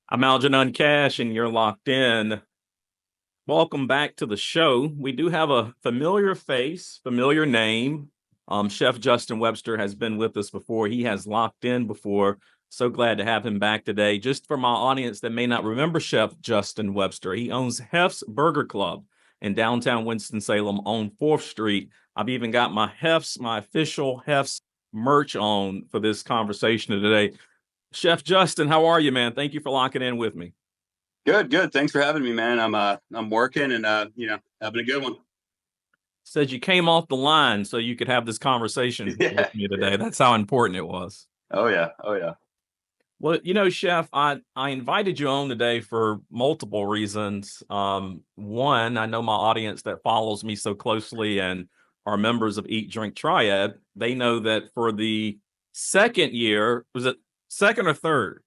I'm Algenon Cash, and you're locked in. Welcome back to the show. We do have a familiar face, familiar name. Chef Justin Webster has been with us before. He has locked in before. So glad to have him back today. Just for my audience that may not remember Chef Justin Webster, he owns Hef's Burger Club in downtown Winston-Salem on 4th Street. I've even got my official Hef's merch on for this conversation today. Chef Justin, how are you, man? Thank you for locking in with me. Good, good. Thanks for having me, man. I'm working and having a good one. Said you came off the line so you could have this conversation with Yeah, me yeah. today. That's how important it was. Oh yeah, oh yeah. Well, Chef, I invited you on today for multiple reasons. One, I know my audience that follows me so closely and are members of Eat, Drink, Triad. They know that for the second year, was it second or third?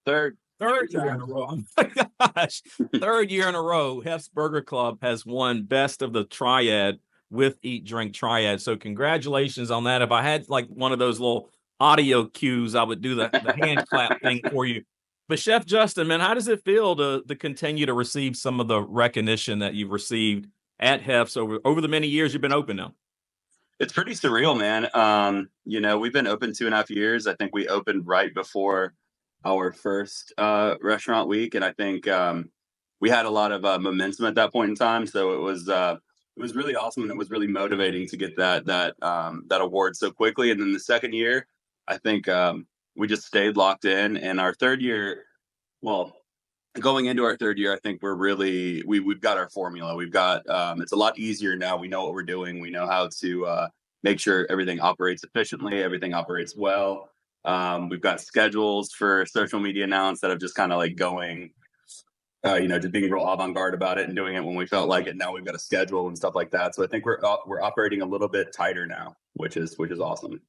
Third. Third year in a row. Oh my gosh. Third year in a row, Hef's Burger Club has won Best of the Triad with Eat Drink Triad. So congratulations on that. If I had like one of those little audio cues, I would do the hand clap thing for you. But Chef Justin, man, how does it feel to continue to receive some of the recognition that you've received at Hef's over the many years you've been open now? It's pretty surreal, man. We've been open 2.5 years. I think we opened right before our first restaurant week, and I think we had a lot of momentum at that point in time. So it was really awesome, and it was really motivating to get that award so quickly. And then the second year, I think we just stayed locked in. And our third year, well, going into our third year, I think we've got our formula. We've got it's a lot easier now. We know what we're doing. We know how to make sure everything operates efficiently, everything operates well. We've got schedules for social media now instead of just kind of like going, just being real avant-garde about it and doing it when we felt like it. Now we've got a schedule and stuff like that. So I think we're operating a little bit tighter now, which is awesome.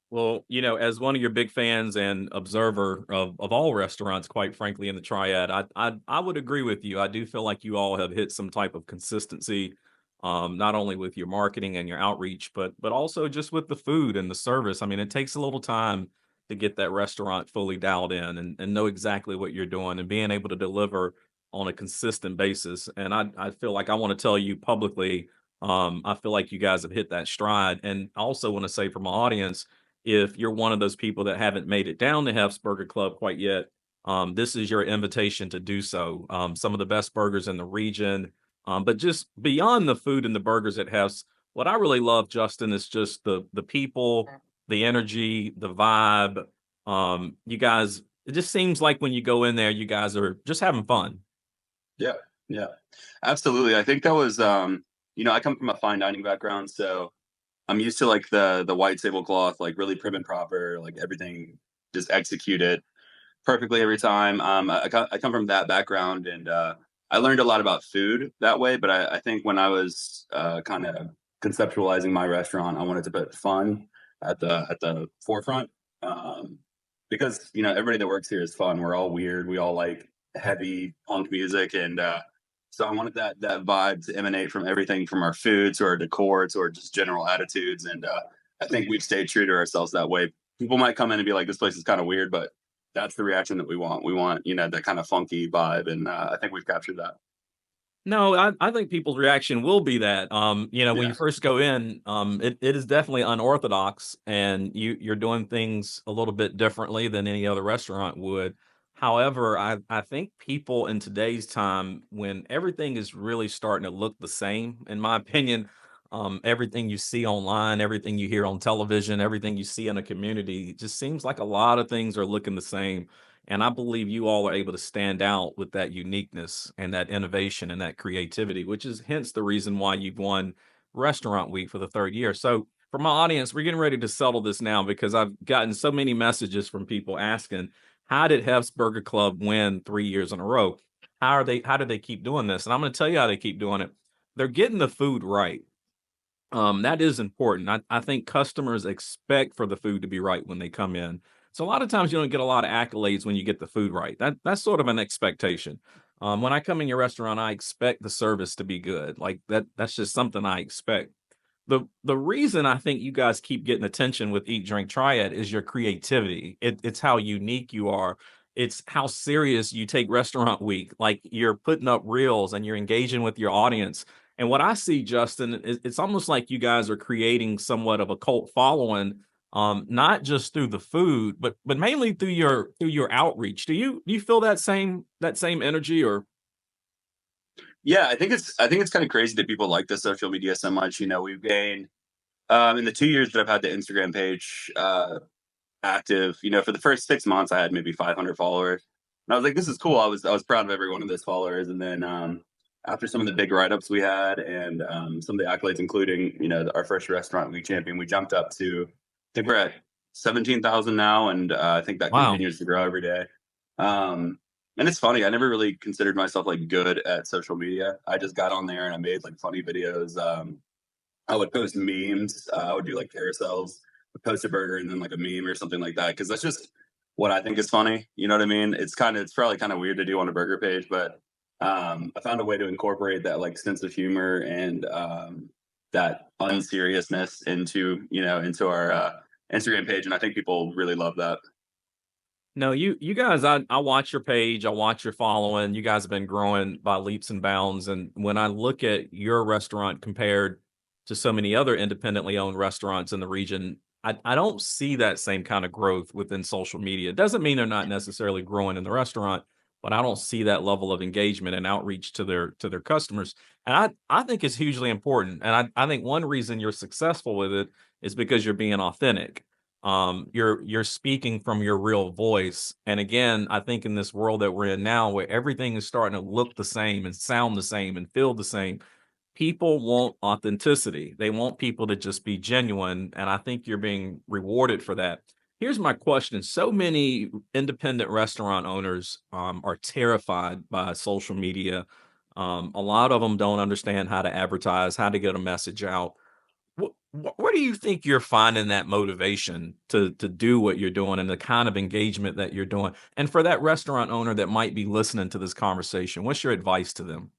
Well, as one of your big fans and observer of all restaurants, quite frankly, in the triad, I would agree with you. I do feel like you all have hit some type of consistency, not only with your marketing and your outreach, but also just with the food and the service. I mean, it takes a little time to get that restaurant fully dialed in and know exactly what you're doing and being able to deliver on a consistent basis. And I feel like I want to tell you publicly, I feel like you guys have hit that stride. And I also want to say for my audience, if you're one of those people that haven't made it down to Hef's Burger Club quite yet, this is your invitation to do so. Some of the best burgers in the region, but just beyond the food and the burgers at Hef's, what I really love, Justin, is just the people, the energy, the vibe. You guys, it just seems like when you go in there, you guys are just having fun. Yeah, yeah, absolutely. I think that was, I come from a fine dining background, so I'm used to like the white tablecloth, like really prim and proper, like everything just executed perfectly every time. I come from that background, and I learned a lot about food that way. But I think when I was kind of conceptualizing my restaurant, I wanted to put fun at the forefront, because everybody that works here is fun. We're all weird. We all like heavy punk music, and so I wanted that vibe to emanate from everything from our food to our decor to our just general attitudes. And I think we've stayed true to ourselves that way. People might come in and be like, "This place is kind of weird," but that's the reaction that we want. We want that kind of funky vibe, and I think we've captured that. No, I think people's reaction will be that. When Yeah, you first go in, it is definitely unorthodox, and you're doing things a little bit differently than any other restaurant would. However, I think people in today's time, when everything is really starting to look the same, in my opinion, everything you see online, everything you hear on television, everything you see in a community, it just seems like a lot of things are looking the same. And I believe you all are able to stand out with that uniqueness and that innovation and that creativity, which is hence the reason why you've won Restaurant Week for the third year. So, for my audience, we're getting ready to settle this now because I've gotten so many messages from people asking, how did Hef's Burger Club win 3 years in a row? How do they keep doing this? And I'm going to tell you how they keep doing it. They're getting the food right. That is important. I think customers expect for the food to be right when they come in. So a lot of times you don't get a lot of accolades when you get the food right. That's sort of an expectation. When I come in your restaurant, I expect the service to be good. Like that's just something I expect. The reason I think you guys keep getting attention with Eat Drink Triad is your creativity. It's how unique you are. It's how serious you take restaurant week. Like, you're putting up reels and you're engaging with your audience. And what I see, Justin, is it's almost like you guys are creating somewhat of a cult following, not just through the food, but mainly through your outreach. Do you feel that same energy? Or Yeah, I think it's kind of crazy that people like the social media so much. You know, we've gained in the 2 years that I've had the Instagram page active. You know, for the first 6 months, I had maybe 500 followers, and I was like, "This is cool." I was proud of every one of those followers. And then after some of the big write ups we had, and some of the accolades, including our first restaurant week champion, we jumped up to I think we're at 17,000 now, and I think that wow, continues to grow every day. Um, and it's funny. I never really considered myself like good at social media. I just got on there and I made like funny videos. I would post memes. I would do like carousels, would post a burger and then like a meme or something like that because that's just what I think is funny. You know what I mean? It's probably kind of weird to do on a burger page, but I found a way to incorporate that like sense of humor and that unseriousness into our Instagram page, and I think people really love that. no, you guys, I watch your page, I watch your following. You guys have been growing by leaps and bounds. And when I look at your restaurant compared to so many other independently owned restaurants in the region, I don't see that same kind of growth within social media. It doesn't mean they're not necessarily growing in the restaurant, but I don't see that level of engagement and outreach to their customers. And I think it's hugely important. And I think one reason you're successful with it is because you're being authentic. You're speaking from your real voice. And again, I think in this world that we're in now, where everything is starting to look the same and sound the same and feel the same, people want authenticity. They want people to just be genuine, and I think you're being rewarded for that. Here's my question: so many independent restaurant owners are terrified by social media. A lot of them don't understand how to advertise, how to get a message out. Where do you think you're finding that motivation to do what you're doing and the kind of engagement that you're doing? And for that restaurant owner that might be listening to this conversation, what's your advice to them?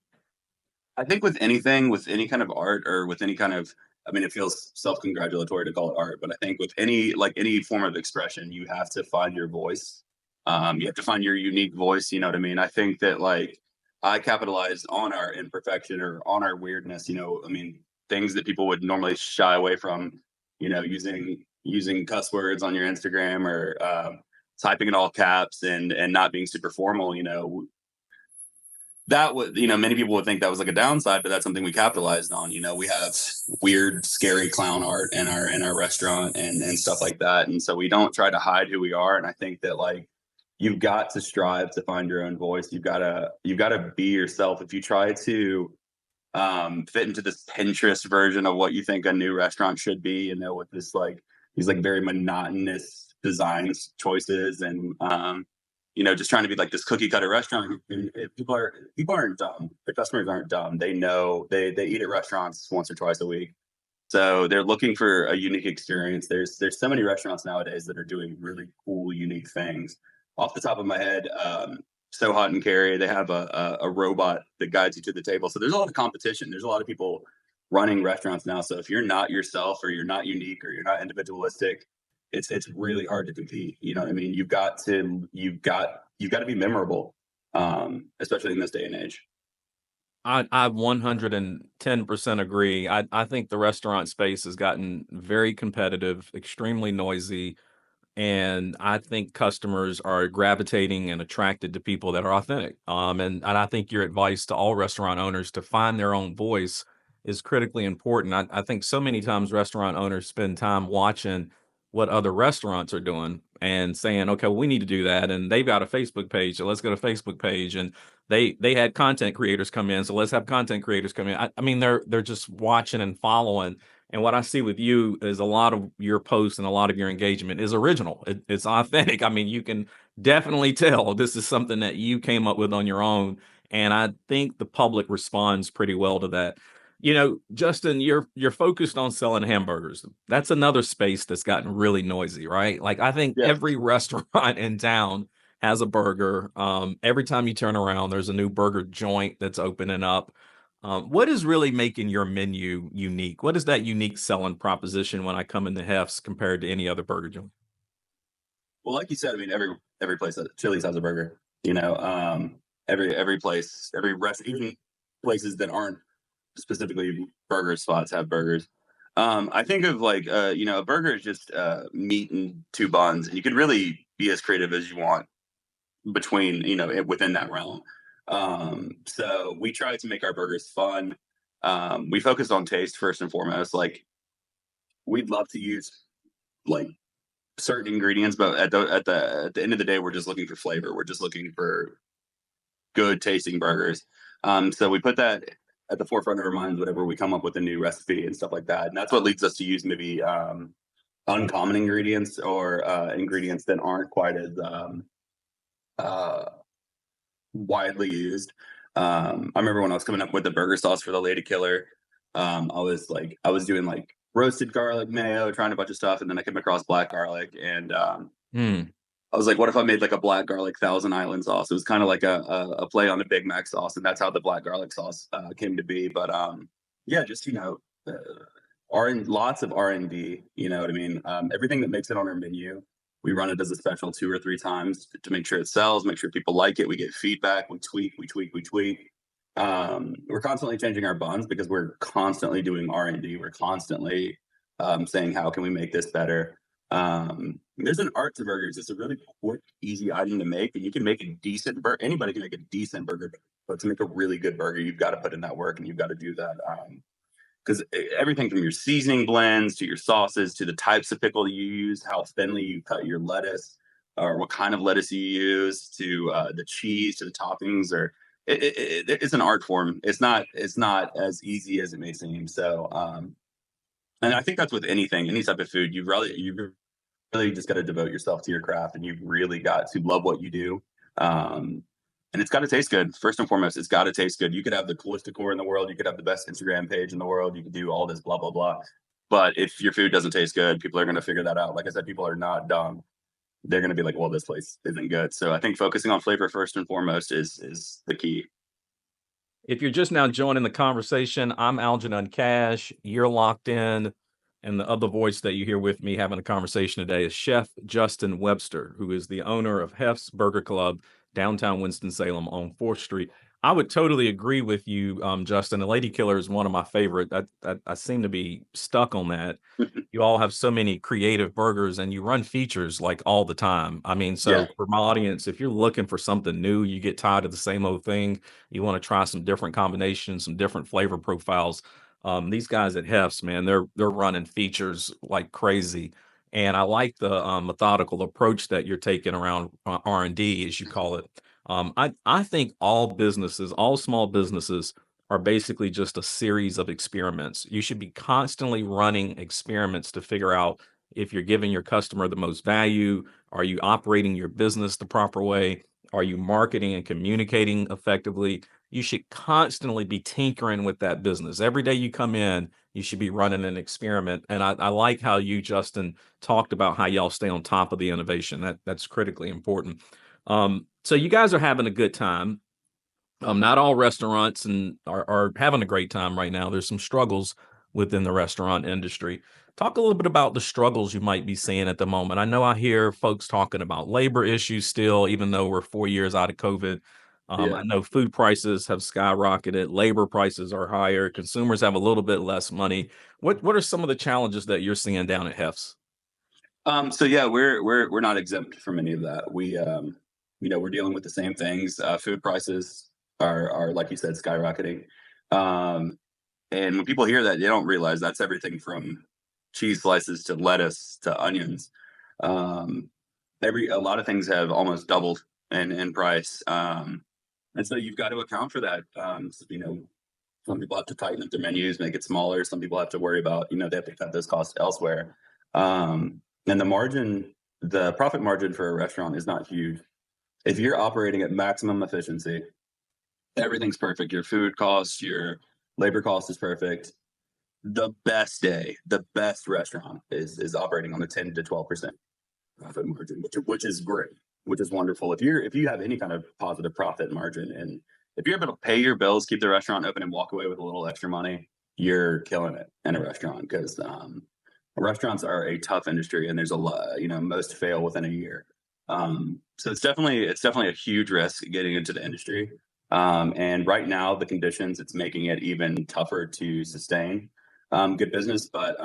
I think with anything, with any kind of art or with any kind of, I mean, it feels self-congratulatory to call it art, but I think with any form of expression, you have to find your voice. You have to find your unique voice. You know what I mean? I think that like I capitalized on our imperfection or on our weirdness. I mean, things that people would normally shy away from. Using cuss words on your Instagram or typing in all caps and not being super formal. That would many people would think that was like a downside, but that's something we capitalized on. We have weird scary clown art in our restaurant and stuff like that, and so we don't try to hide who we are. And I think that like you've got to strive to find your own voice. You've got to be yourself. If you try to fit into this Pinterest version of what you think a new restaurant should be, with this like these like very monotonous designs choices and just trying to be like this cookie cutter restaurant. And people aren't dumb. The customers aren't dumb. They know they eat at restaurants once or twice a week, so they're looking for a unique experience. There's so many restaurants nowadays that are doing really cool, unique things. Off the top of my head, So Hot and Carry, they have a robot that guides you to the table. So there's a lot of competition. There's a lot of people running restaurants now. So if you're not yourself or you're not unique or you're not individualistic, it's really hard to compete. You know what I mean? You've got to be memorable, especially in this day and age. I 110% agree. I think the restaurant space has gotten very competitive, extremely noisy, and I think customers are gravitating and attracted to people that are authentic. And I think your advice to all restaurant owners to find their own voice is critically important. I think so many times restaurant owners spend time watching what other restaurants are doing and saying, okay, well, we need to do that. And they've got a Facebook page, so let's go to Facebook page. And they had content creators come in, so let's have content creators come in. I mean, they're just watching and following. And what I see with you is a lot of your posts and a lot of your engagement is original. It's authentic. I mean, you can definitely tell this is something that you came up with on your own. And I think the public responds pretty well to that. Justin, you're focused on selling hamburgers. That's another space that's gotten really noisy, right? Like, I think Yeah. every restaurant in town has a burger. Every time you turn around, there's a new burger joint that's opening up. What is really making your menu unique? What is that unique selling proposition when I come into Hef's compared to any other burger joint? Well, like you said, I mean, Chili's has a burger. You know, every place, every rest, even places that aren't specifically burger spots have burgers. I think of like a burger is just meat and two buns, and you can really be as creative as you want between within that realm. So we try to make our burgers fun. We focus on taste first and foremost. Like we'd love to use like certain ingredients, but at the end of the day, we're just looking for flavor. We're just looking for good tasting burgers. So we put that at the forefront of our minds whenever we come up with a new recipe and stuff like that. And that's what leads us to use maybe uncommon ingredients or ingredients that aren't quite as uh, widely used. I remember when I was coming up with the burger sauce for the Lady Killer, I was doing like roasted garlic mayo, trying a bunch of stuff, and then I came across black garlic, and Mm. I was like, what if I made like a black garlic Thousand Island sauce? It was kind of like a play on the Big Mac sauce, and that's how the black garlic sauce came to be. But yeah, just lots of R&D. You know what I mean? Everything that makes it on our menu, we run it as a special 2 or 3 times to make sure it sells, make sure people like it. We get feedback, we tweak, we tweak, we tweak. We're constantly changing our buns because we're constantly doing R&D. We're constantly saying, how can we make this better? There's an art to burgers. It's a really quick, easy item to make, and you can make a decent burger. Anybody can make a decent burger, but to make a really good burger, you've got to put in that work and you've got to do that. Because everything from your seasoning blends to your sauces to the types of pickle you use, how thinly you cut your lettuce, or what kind of lettuce you use, to the cheese, to the toppings, or it's an art form. It's not as easy as it may seem. So, and I think that's with anything, any type of food. You really just got to devote yourself to your craft, and you've really got to love what you do. Um, and it's got to taste good. First and foremost, it's got to taste good. You could have the coolest decor in the world. You could have the best Instagram page in the world. You could do all this blah, blah, blah. But if your food doesn't taste good, people are going to figure that out. Like I said, people are not dumb. They're going to be like, well, this place isn't good. So I think focusing on flavor first and foremost is the key. If you're just now joining the conversation, I'm Algenon Cash. You're locked in. And the other voice that you hear with me having a conversation today is Chef Justin Webster, who is the owner of Hef's Burger Club, downtown Winston-Salem on 4th Street. I would totally agree with you, Justin. The Lady Killer is one of my favorite. I seem to be stuck on that. You all have so many creative burgers and you run features like all the time. I mean, Yeah. so for my audience, if you're looking for something new, you get tired of the same old thing, you want to try some different combinations, some different flavor profiles. These guys at Hef's, man, they're running features like crazy. And I like the methodical approach that you're taking around R&D, as you call it. I think all businesses, all small businesses, are basically just a series of experiments. You should be constantly running experiments to figure out if you're giving your customer the most value. Are you operating your business the proper way? Are you marketing and communicating effectively? You should constantly be tinkering with that business. Every day you come in, you should be running an experiment. And I like how you, Justin, talked about how y'all stay on top of the innovation. That's critically important. So you guys are having a good time. Not all restaurants are having a great time right now. There's some struggles within the restaurant industry. Talk a little bit about the struggles you might be seeing at the moment. I know I hear folks talking about labor issues still, even though we're 4 years out of COVID. I Yeah. know food prices have skyrocketed, labor prices are higher, consumers have a little bit less money. What are some of the challenges that you're seeing down at Hef's? So yeah, we're not exempt from any of that. We're dealing with the same things. Food prices are like you said, skyrocketing. Um, and when people hear that, they don't realize that's everything from cheese slices to lettuce to onions. Um, a lot of things have almost doubled in price. And so you've got to account for that. Some people have to tighten up their menus, make it smaller. Some people have to worry about, they have to cut those costs elsewhere. And the profit margin for a restaurant is not huge. If you're operating at maximum efficiency, everything's perfect. Your food costs, your labor cost is perfect. The best day, the best restaurant is operating on a 10 to 12% profit margin, which is great, which is wonderful. If you have any kind of positive profit margin, and if you're able to pay your bills, keep the restaurant open, and walk away with a little extra money, you're killing it in a restaurant because restaurants are a tough industry, and there's a lot. Most fail within a year. So it's definitely a huge risk getting into the industry. And right now, the conditions it's making it even tougher to sustain good business. But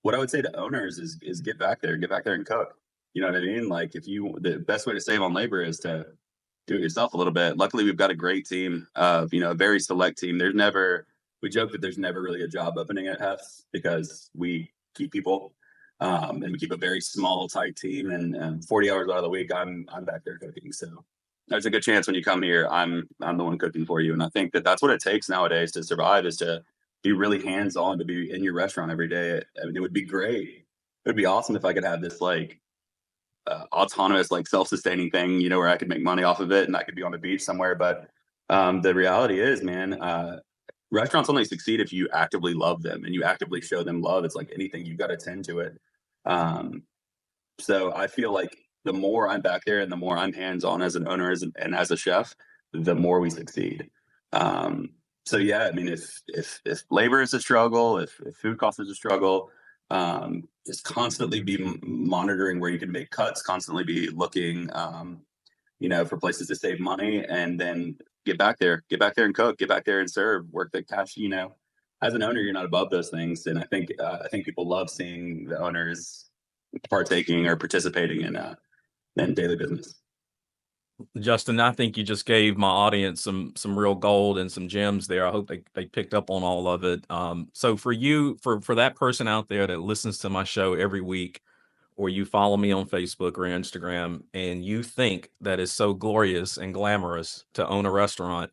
what I would say to owners is get back there and cook. You know what I mean? Like if you the best way to save on labor is to do it yourself a little bit. Luckily, we've got a great team of a very select team. We joke that there's never really a job opening at Hefts because we keep people and we keep a very small, tight team. And 40 hours out of the week, I'm back there cooking. So there's a good chance when you come here, I'm the one cooking for you. And I think that that's what it takes nowadays to survive is to be really hands on, to be in your restaurant every day. I mean, it would be great. It would be awesome if I could have this like autonomous, like self-sustaining thing, where I could make money off of it and I could be on the beach somewhere. But the reality is, man, restaurants only succeed if you actively love them and you actively show them love. It's like anything, you've got to tend to it. Um, so I feel like the more I'm back there and the more I'm hands on as an owner and as a chef, the more we succeed. Um, so yeah, I mean, if labor is a struggle, if food cost is a struggle, just constantly be monitoring where you can make cuts, constantly be looking, for places to save money, and then get back there and cook, get back there and serve, work the cash. As an owner, you're not above those things, and I think people love seeing the owners partaking or participating in daily business. Justin, I think you just gave my audience some real gold and some gems there. I hope they picked up on all of it. So for you, for that person out there that listens to my show every week, or you follow me on Facebook or Instagram, and you think that it's so glorious and glamorous to own a restaurant,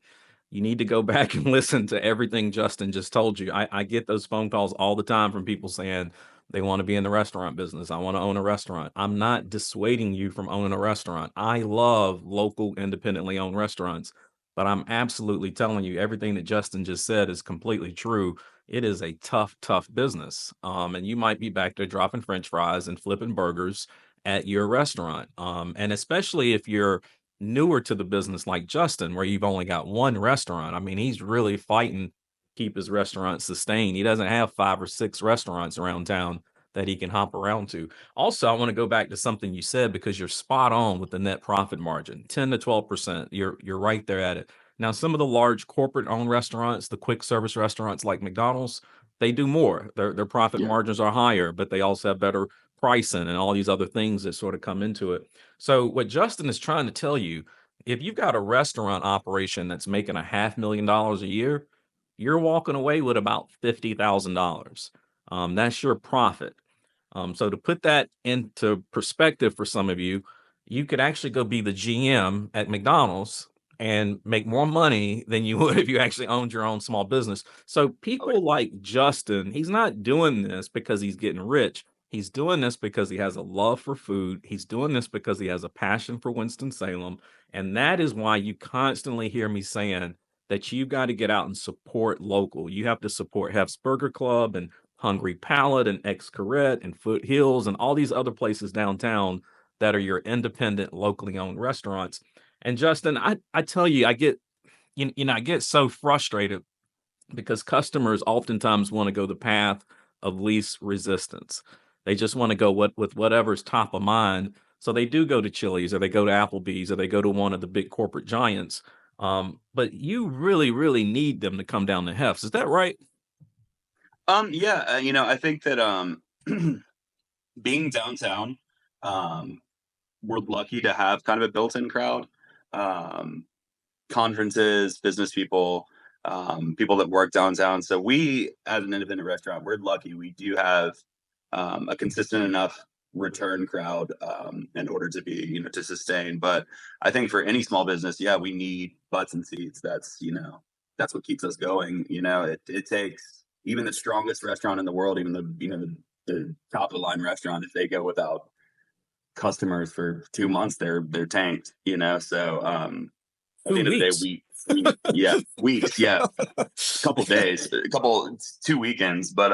you need to go back and listen to everything Justin just told you. I get those phone calls all the time from people saying they want to be in the restaurant business. I want to own a restaurant. I'm not dissuading you from owning a restaurant. I love local, independently owned restaurants, but I'm absolutely telling you everything that Justin just said is completely true. It is a tough, tough business. And you might be back there dropping French fries and flipping burgers at your restaurant. And especially if you're newer to the business like Justin, where you've only got one restaurant. I mean, he's really fighting to keep his restaurant sustained. He doesn't have 5 or 6 restaurants around town that he can hop around to. Also, I want to go back to something you said because you're spot on with the net profit margin, 10 to 12%. You're right there at it. Now, some of the large corporate owned restaurants, the quick service restaurants like McDonald's, they do more. Their profit Yeah. margins are higher, but they also have better pricing and all these other things that sort of come into it. So what Justin is trying to tell you, if you've got a restaurant operation that's making $500,000 a year, you're walking away with about $50,000. That's your profit. So to put that into perspective for some of you, you could actually go be the GM at McDonald's and make more money than you would if you actually owned your own small business. So Oh, yeah. people like Justin, he's not doing this because he's getting rich. He's doing this because he has a love for food. He's doing this because he has a passion for Winston-Salem. And that is why you constantly hear me saying that you've got to get out and support local. You have to support Hef's Burger Club and Hungry Palate and Ex Corret and Foothills and all these other places downtown that are your independent, locally owned restaurants. And Justin, I tell you, I get so frustrated because customers oftentimes want to go the path of least resistance. They just want to go with whatever's top of mind. So they do go to Chili's or they go to Applebee's or they go to one of the big corporate giants. But you really, really need them to come down to Hef's. Is that right? Yeah, I think that being downtown, um, we're lucky to have kind of a built-in crowd. Um, Conferences, business people, people that work downtown. So we, as an independent restaurant, we're lucky. We do have a consistent enough return crowd in order to be, to sustain. But I think for any small business, yeah, we need butts and seats. That's what keeps us going. It takes even the strongest restaurant in the world, even the top of the line restaurant, if they go without customers for 2 months, they're tanked. So at the Two end of the day, weeks. yeah, weeks, yeah, couple days, a couple 2 weekends, but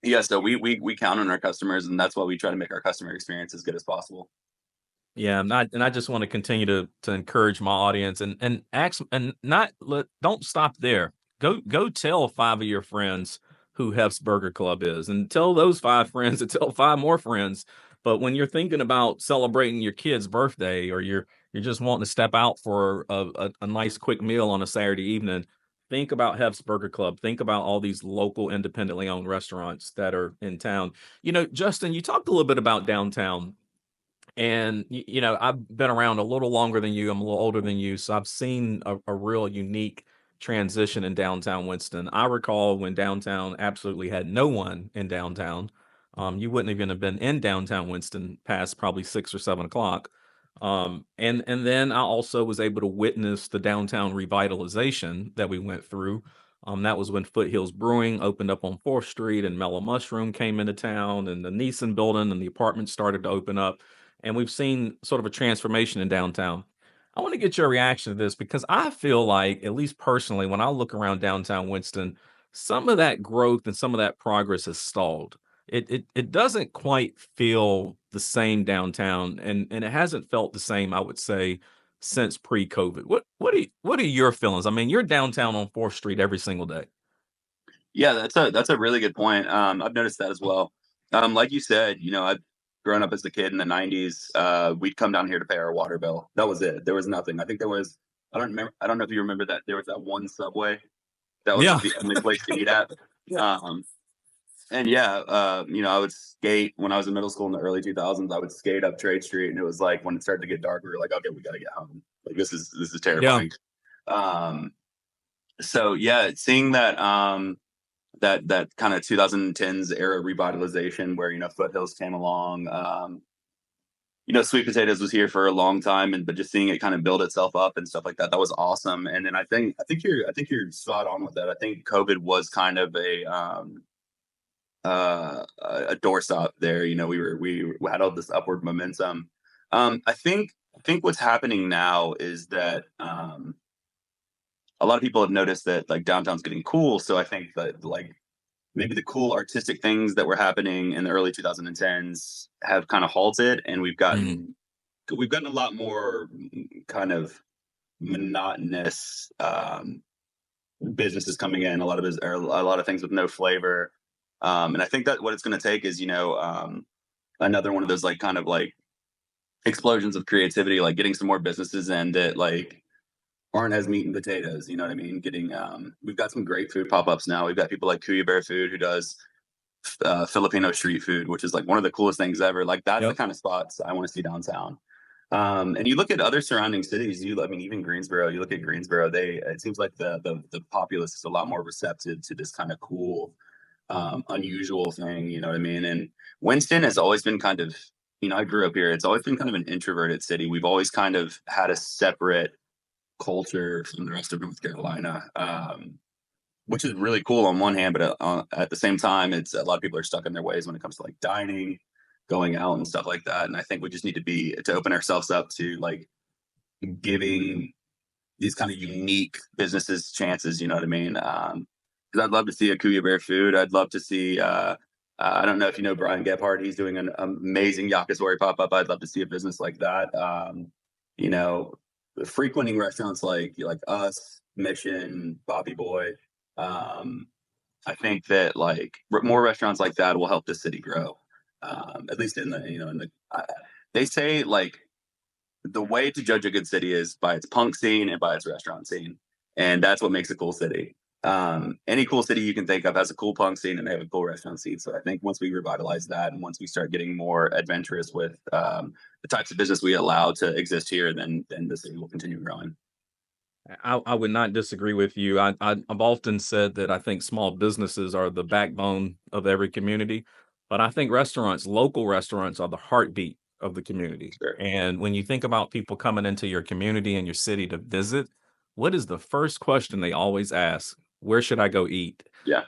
yeah. So we count on our customers, and that's why we try to make our customer experience as good as possible. Yeah, and I just want to continue to encourage my audience and ask and not let don't stop there. Go tell 5 of your friends who Hef's Burger Club is, and tell those 5 friends to tell 5 more friends But when you're thinking about celebrating your kid's birthday, or you're just wanting to step out for a nice quick meal on a Saturday evening, think about Hef's Burger Club. Think about all these local independently owned restaurants that are in town. Justin, you talked a little bit about downtown. And I've been around a little longer than you. I'm a little older than you, so I've seen a real unique transition in downtown Winston. I recall when downtown absolutely had no one in downtown. You wouldn't even have been in downtown Winston past probably 6 or 7 o'clock. And then I also was able to witness the downtown revitalization that we went through. That was when Foothills Brewing opened up on 4th Street, and Mellow Mushroom came into town, and the Neeson building and the apartments started to open up, and we've seen sort of a transformation in downtown. I want to get your reaction to this because I feel like, at least personally, when I look around downtown Winston, some of that growth and some of that progress has stalled. It doesn't quite feel the same downtown, and it hasn't felt the same, I would say, since pre-COVID. What are your feelings? I mean, you're downtown on 4th Street every single day. Yeah, that's a really good point. I've noticed that as well. Like you said, I've grown up as a kid in the '90s. We'd come down here to pay our water bill. That was it. There was nothing. I think there was. I don't remember. I don't know if you remember that there was that one Subway that was Yeah. like the only place to eat at. Um, and yeah, I would skate when I was in middle school in the early 2000s. I would skate up Trade Street, and it was like when it started to get dark, we were like, okay, we got to get home. Like this is Yeah. terrifying. Um, so yeah, seeing that kind of 2010s era revitalization where Foothills came along. Sweet potatoes was here for a long time, but just seeing it kind of build itself up and stuff like that, that was awesome. And then I think you're spot on with that. I think COVID was kind of a doorstop there. We had all this upward momentum. I think what's happening now is that a lot of people have noticed that like downtown's getting cool. So I think that like maybe the cool artistic things that were happening in the early 2010s have kind of halted, and Mhm. we've gotten a lot more kind of monotonous businesses coming in, or a lot of things with no flavor. And I think that what it's going to take is another one of those like kind of like explosions of creativity, like getting some more businesses in that like aren't as meat and potatoes. You know what I mean? Getting we've got some great food pop ups now. We've got people like Cuya Bear Food who does Filipino street food, which is like one of the coolest things ever. Like that's the Yep. kind of spots I want to see downtown. And you look at other surrounding cities. I mean, even Greensboro. You look at Greensboro. It seems like the populace is a lot more receptive to this kind of cool, unusual thing. You know what I mean? And Winston has always been kind of, I grew up here. It's always been kind of an introverted city. We've always kind of had a separate culture from the rest of North Carolina. Which is really cool on one hand, but at the same time, it's a lot of people are stuck in their ways when it comes to like dining, going out, and stuff like that. And I think we just need to open ourselves up to like giving these kind of unique businesses chances. You know what I mean? Because I'd love to see a Kuya Bear Food. I'd love to see. I don't know if you know Brian Gebhardt. He's doing an amazing Yakitori pop up. I'd love to see a business like that. You know, frequenting restaurants like us, Mission, Bobby Boy. Um, I think that like more restaurants like that will help the city grow. At least in the they say like the way to judge a good city is by its punk scene and by its restaurant scene, and that's what makes a cool city. Any cool city you can think of has a cool punk scene and they have a cool restaurant scene. So I think once we revitalize that and once we start getting more adventurous with the types of business we allow to exist here, then the city will continue growing. I would not disagree with you. I've often said that I think small businesses are the backbone of every community, but I think local restaurants, are the heartbeat of the community. Sure. And when you think about people coming into your community and your city to visit, what is the first question they always ask? Where should I go eat? Yeah.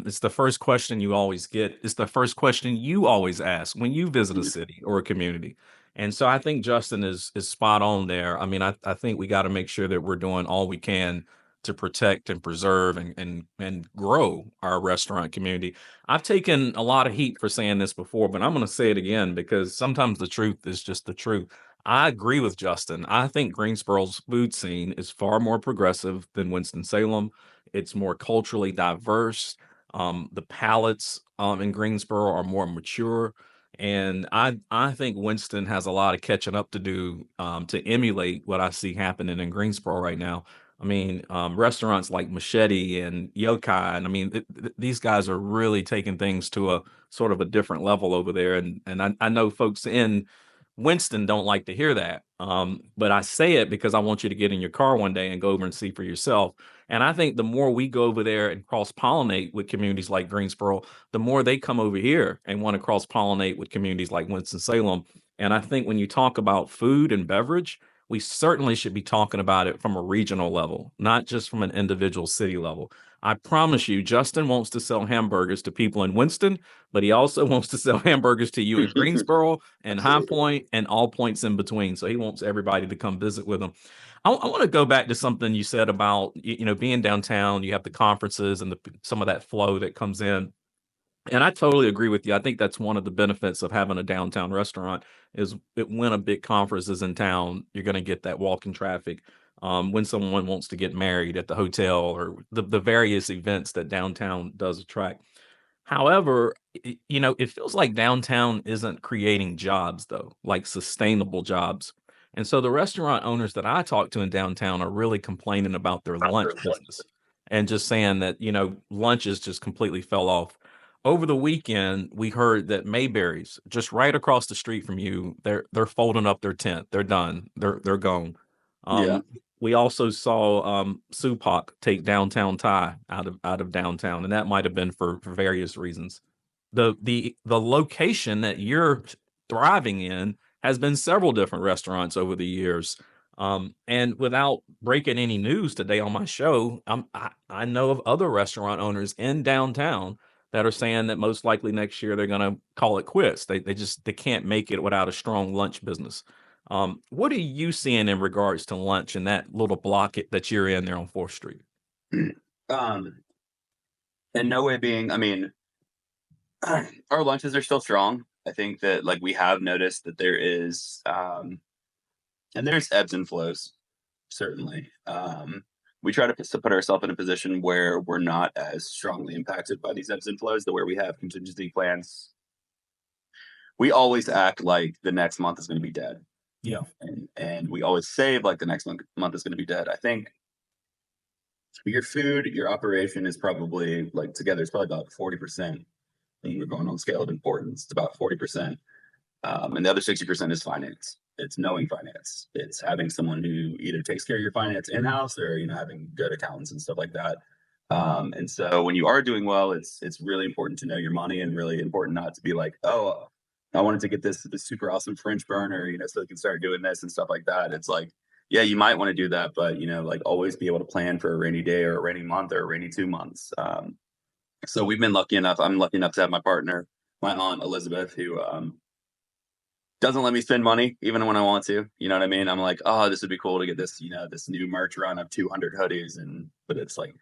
It's the first question you always get. It's the first question you always ask when you visit a Mhm. city or a community. And so I think Justin is spot on there. I mean, I think we got to make sure that we're doing all we can to protect and preserve and grow our restaurant community. I've taken a lot of heat for saying this before, but I'm going to say it again because sometimes the truth is just the truth. I agree with Justin. I think Greensboro's food scene is far more progressive than Winston-Salem. It's more culturally diverse. The palates in Greensboro are more mature. And I think Winston has a lot of catching up to do, to emulate what I see happening in Greensboro right now. I mean, restaurants like Machete and Yokai, and I mean, these guys are really taking things to a sort of a different level over there. And I know folks in Winston don't like to hear that, but I say it because I want you to get in your car one day and go over and see for yourself. And I think the more we go over there and cross pollinate with communities like Greensboro, the more they come over here and want to cross pollinate with communities like Winston-Salem. And I think when you talk about food and beverage, we certainly should be talking about it from a regional level, not just from an individual city level. I promise you, Justin wants to sell hamburgers to people in Winston, but he also wants to sell hamburgers to you in Greensboro and High Absolutely. Point and all points in between. So he wants everybody to come visit with him. I want to go back to something you said about being downtown. You have the conferences and some of that flow that comes in, and I totally agree with you. I think that's one of the benefits of having a downtown restaurant is when a big conference is in town, you're going to get that walking traffic. When someone wants to get married at the hotel or the various events that downtown does attract. However, it feels like downtown isn't creating jobs though, like sustainable jobs. And so the restaurant owners that I talk to in downtown are really complaining about their lunch business and just saying that, lunches just completely fell off. Over the weekend, we heard that Mayberry's just right across the street from you, they're folding up their tent. They're done. They're gone. Yeah. We also saw Supak take downtown Thai out of downtown, and that might have been for various reasons. The location that you're thriving in has been several different restaurants over the years. And without breaking any news today on my show, I know of other restaurant owners in downtown that are saying that most likely next year they're going to call it quits. They can't make it without a strong lunch business. What are you seeing in regards to lunch and that little block that you're in there on 4th Street? um, and no way being, I mean, our lunches are still strong. I think that like we have noticed that there is, and there's ebbs and flows, certainly. We try to put ourselves in a position where we're not as strongly impacted by these ebbs and flows, to where we have contingency plans. We always act like the next month is going to be dead, Yeah. and we always save like the next month is going to be dead. I think your food, your operation is probably like together. It's probably about 40%. When we're going on scale of importance, it's about 40%. And the other 60% is finance. It's knowing finance. It's having someone who either takes care of your finance in house or having good accountants and stuff like that. And so when you are doing well, it's really important to know your money and really important not to be like, oh, I wanted to get this super awesome French burner, so I can start doing this and stuff like that. It's like, yeah, you might want to do that, but like always be able to plan for a rainy day or a rainy month or a rainy 2 months. So we've been lucky enough. I'm lucky enough to have my partner, my aunt Elizabeth, who doesn't let me spend money even when I want to. You know what I mean? I'm like, oh, this would be cool to get this, this new merch run of 200 hoodies, but it's like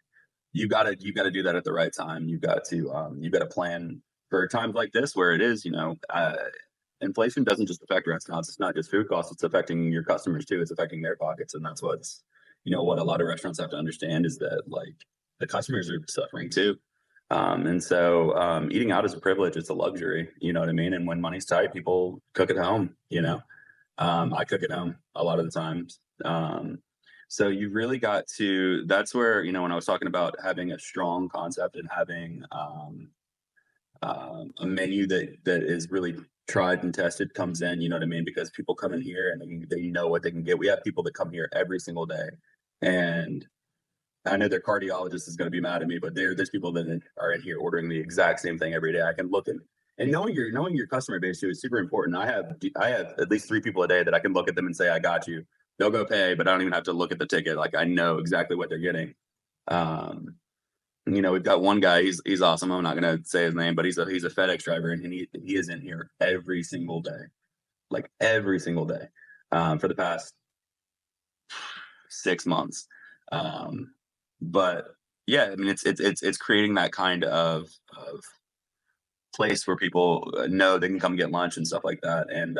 you gotta do that at the right time. You got to plan for times like this where it is, inflation doesn't just affect restaurants. It's not just food costs. It's affecting your customers too. It's affecting their pockets, and that's what a lot of restaurants have to understand is that like the customers are suffering too. And so eating out is a privilege. It's a luxury. You know what I mean? And when money's tight, people cook at home. I cook at home a lot of the times. So you really got to. That's where when I was talking about having a strong concept and having a menu that is really tried and tested comes in. You know what I mean? Because people come in here and they know what they can get. We have people that come here every single day, and I know their cardiologist is going to be mad at me, but there's people that are in here ordering the exact same thing every day. I can look at and knowing your customer base too is super important. I have at least 3 people a day that I can look at them and say, I got you. They'll go pay, but I don't even have to look at the ticket. Like I know exactly what they're getting. Um, we've got one guy. He's awesome. I'm not going to say his name, but he's a FedEx driver, and he is in here every single day, like every single day, for the past 6 months. But yeah, I mean, it's creating that kind of place where people know they can come get lunch and stuff like that, and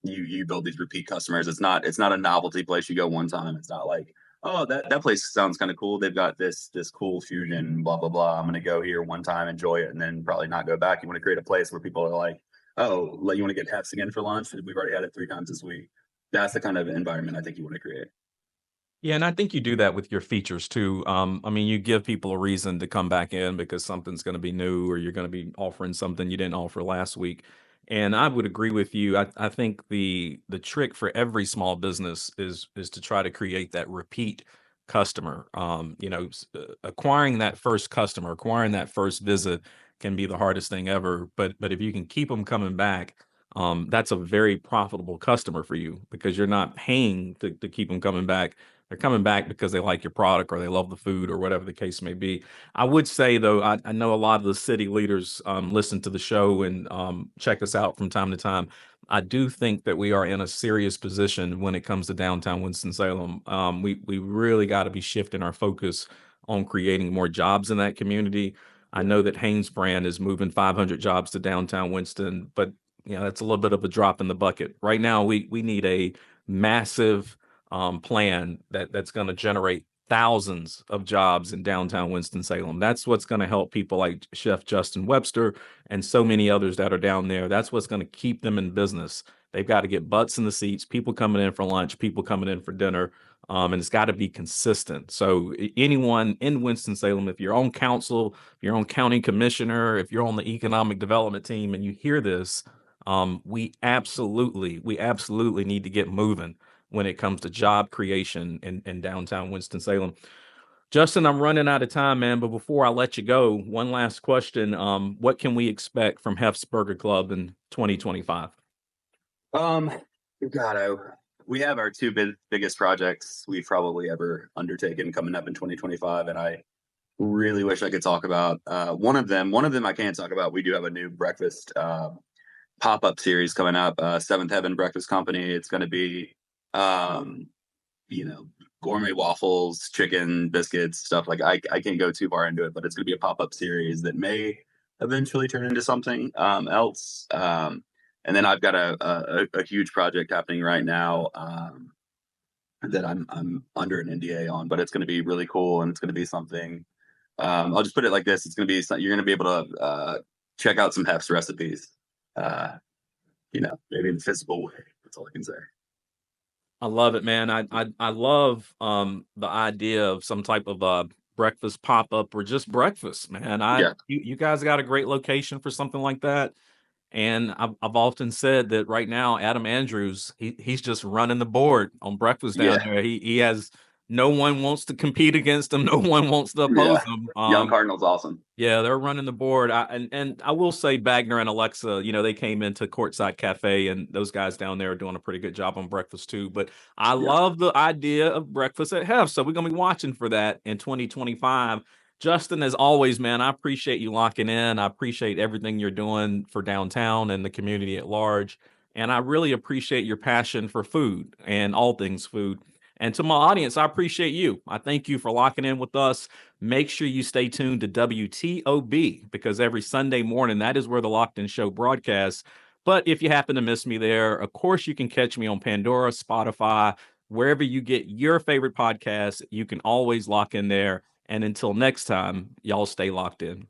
you build these repeat customers. It's not a novelty place you go one time. It's not like, oh, that place sounds kind of cool. They've got this cool fusion, blah blah blah. I'm gonna go here one time, enjoy it, and then probably not go back. You want to create a place where people are like, oh, like you want to get Hefs again for lunch? We've already had it 3 times this week. That's the kind of environment I think you want to create. Yeah, and I think you do that with your features too. I mean, you give people a reason to come back in because something's going to be new, or you're going to be offering something you didn't offer last week. And I would agree with you. I think the trick for every small business is to try to create that repeat customer. Acquiring that first customer, acquiring that first visit can be the hardest thing ever. But if you can keep them coming back, that's a very profitable customer for you because you're not paying to keep them coming back. They're coming back because they like your product or they love the food or whatever the case may be. I would say though, I know a lot of the city leaders listen to the show and check us out from time to time. I do think that we are in a serious position when it comes to downtown Winston-Salem. We really got to be shifting our focus on creating more jobs in that community. I Yeah. know that Haynes Brand is moving 500 jobs to downtown Winston, but that's a little bit of a drop in the bucket. Right now, we need a massive plan that's going to generate thousands of jobs in downtown Winston-Salem. That's what's going to help people like Chef Justin Webster and so many others that are down there. That's what's going to keep them in business. They've got to get butts in the seats, people coming in for lunch, people coming in for dinner, and it's got to be consistent. So anyone in Winston-Salem, if you're on council, if you're on county commissioner, if you're on the economic development team and you hear this, we absolutely need to get moving when it comes to job creation in downtown Winston-Salem. Justin, I'm running out of time, man, but before I let you go, one last question. What can we expect from Hef's Burger Club in 2025? Um, God, we have our two biggest projects we've probably ever undertaken coming up in 2025, and I really wish I could talk about one of them. One of them I can't talk about. We do have a new breakfast pop-up series coming up, Seventh Heaven Breakfast Company. It's going to be, um, you know, gourmet waffles, chicken, biscuits, stuff like I can't go too far into it, but it's going to be a pop-up series that may eventually turn into something else. And then I've got a huge project happening right now that I'm under an NDA on, but it's going to be really cool and it's going to be something. I'll just put it like this: it's going to be you're going to be able to check out some Hef's recipes. Uh, maybe in a physical way. That's all I can say. I love it, man. I love the idea of some type of breakfast pop up or just breakfast, man. Yeah, You guys got a great location for something like that. And I've often said that right now, Adam Andrews, he's just running the board on breakfast down yeah, there. He has no one wants to compete against him, no one wants to oppose yeah. him. Young Cardinal's awesome. Yeah, they're running the board. And I will say Bagner and Alexa, they came into Courtside Cafe, and those guys down there are doing a pretty good job on breakfast too. But I Yeah, love the idea of breakfast at Hef, so we're gonna be watching for that in 2025. Justin, as always, man, I appreciate you locking in. I appreciate everything you're doing for downtown and the community at large, and I really appreciate your passion for food and all things food. And to my audience, I appreciate you. I thank you for locking in with us. Make sure you stay tuned to WTOB because every Sunday morning, that is where the Locked In Show broadcasts. But if you happen to miss me there, of course, you can catch me on Pandora, Spotify, wherever you get your favorite podcasts. You can always lock in there. And until next time, y'all stay locked in.